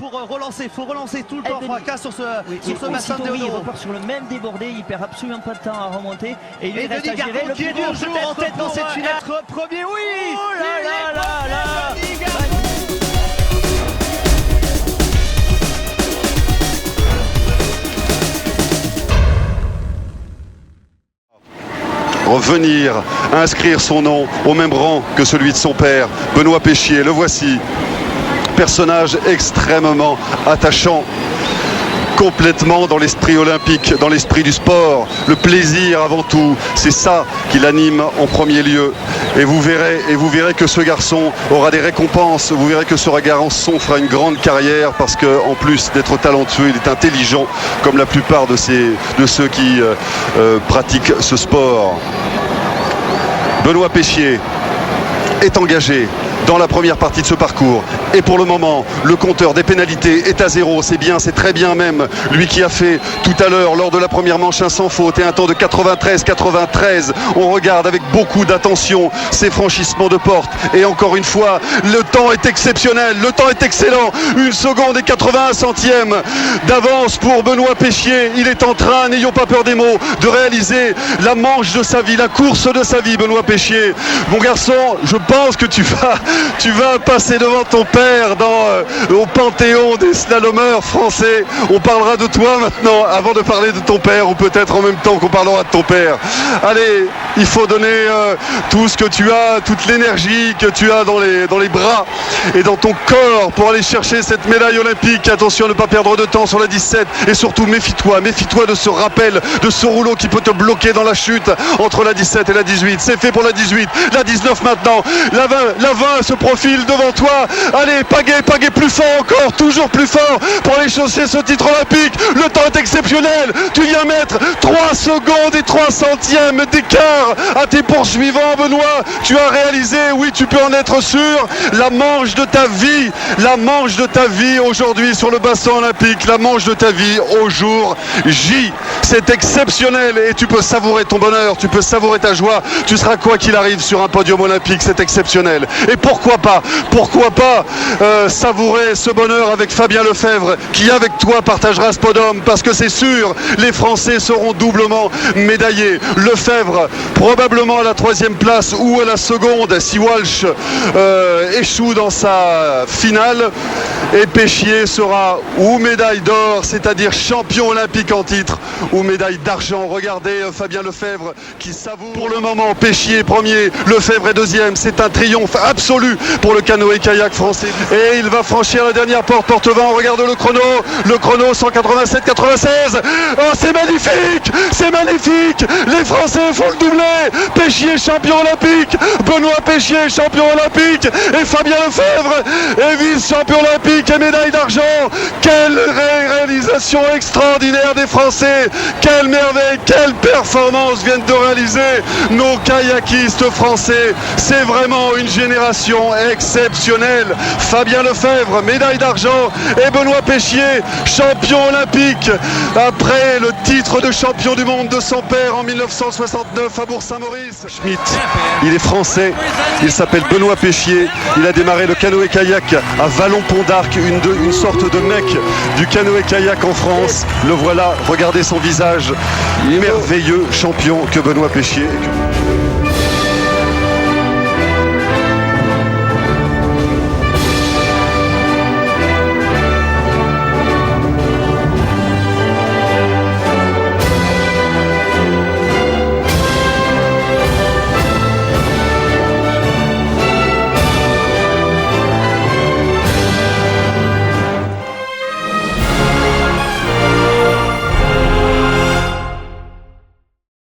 pour relancer. Il faut relancer tout le temps Fracas sur ce bassin de Il Deodoro. repart sur le même débordé, il perd absolument pas de temps à remonter. Et il reste à gérer. Le pied dur joue en tête dans cette finale. Premier, oui. Oh là là là là. Revenir, inscrire son nom au même rang que celui de son père, Benoît Péchier, le voici. Personnage extrêmement attachant, complètement dans l'esprit olympique, dans l'esprit du sport, le plaisir avant tout, c'est ça qui l'anime en premier lieu. Et vous verrez que ce garçon aura des récompenses, vous verrez que ce garçon fera une grande carrière parce qu'en plus d'être talentueux, il est intelligent comme la plupart de ceux qui pratiquent ce sport. Benoît Péchier est engagé dans la première partie de ce parcours. Et pour le moment, le compteur des pénalités est à 0. C'est bien, c'est très bien même. Lui qui a fait tout à l'heure, lors de la première manche, un sans faute et un temps de 93. On regarde avec beaucoup d'attention ces franchissements de porte. Et encore une fois, le temps est exceptionnel, le temps est excellent. 1 seconde et 81 centièmes d'avance pour Benoît Péchier. Il est en train, n'ayons pas peur des mots, de réaliser la manche de sa vie, la course de sa vie, Benoît Péchier. Mon garçon, je pense que tu vas passer devant ton père au panthéon des slalomeurs français. On parlera de toi maintenant avant de parler de ton père, ou peut-être en même temps qu'on parlera de ton père. Allez, il faut donner tout ce que tu as, toute l'énergie que tu as dans les bras et dans ton corps pour aller chercher cette médaille olympique. Attention à ne pas perdre de temps sur la 17 et surtout méfie-toi de ce rappel, de ce rouleau qui peut te bloquer dans la chute entre la 17 et la 18. C'est fait pour la 18, la 19 maintenant, la 20 se profile devant toi. Allez, Pagay plus fort encore, toujours plus fort pour aller chercher ce titre olympique. Le temps est exceptionnel. Tu viens mettre 3 secondes et 3 centièmes d'écart à tes poursuivants, Benoît. Tu as réalisé, oui, tu peux en être sûr, la manche de ta vie aujourd'hui sur le bassin olympique, la manche de ta vie au jour J. C'est exceptionnel et tu peux savourer ton bonheur, tu peux savourer ta joie. Tu seras quoi qu'il arrive sur un podium olympique, c'est exceptionnel. Et pourquoi pas savourer ce bonheur avec Fabien Lefebvre qui avec toi partagera ce podium, parce que c'est sûr, les Français seront doublement médaillés. Lefebvre probablement à la 3e place ou à la seconde si Walsh échoue dans sa finale, et Péchier sera ou médaille d'or, c'est-à-dire champion olympique en titre, ou médaille d'argent. Regardez Fabien Lefebvre qui savoure. Pour le moment, Péchier premier, Lefebvre est 2e. C'est un triomphe absolu pour le canoë-kayak français. Et il va franchir la dernière porte 20. On regarde le chrono 187,96. Oh, c'est magnifique. Les Français font le doublé. Péchier champion olympique, Benoît Péchier champion olympique, et Fabien Lefebvre est vice-champion olympique et médaille d'argent. Quelle réalisation extraordinaire des Français, quelle merveille, quelle performance viennent de réaliser nos kayakistes français. C'est vraiment une génération exceptionnelle. Fabien Lefebvre, médaille d'argent, et Benoît Péchier, champion olympique, après le titre de champion du monde de son père en 1969 à Bourg-Saint-Maurice. Schmitt, il est français, il s'appelle Benoît Péchier, il a démarré le canoë-kayak à Vallon-Pont d'Arc, une sorte de mec du canoë-kayak en France. Le voilà, regardez son visage, merveilleux champion que Benoît Péchier.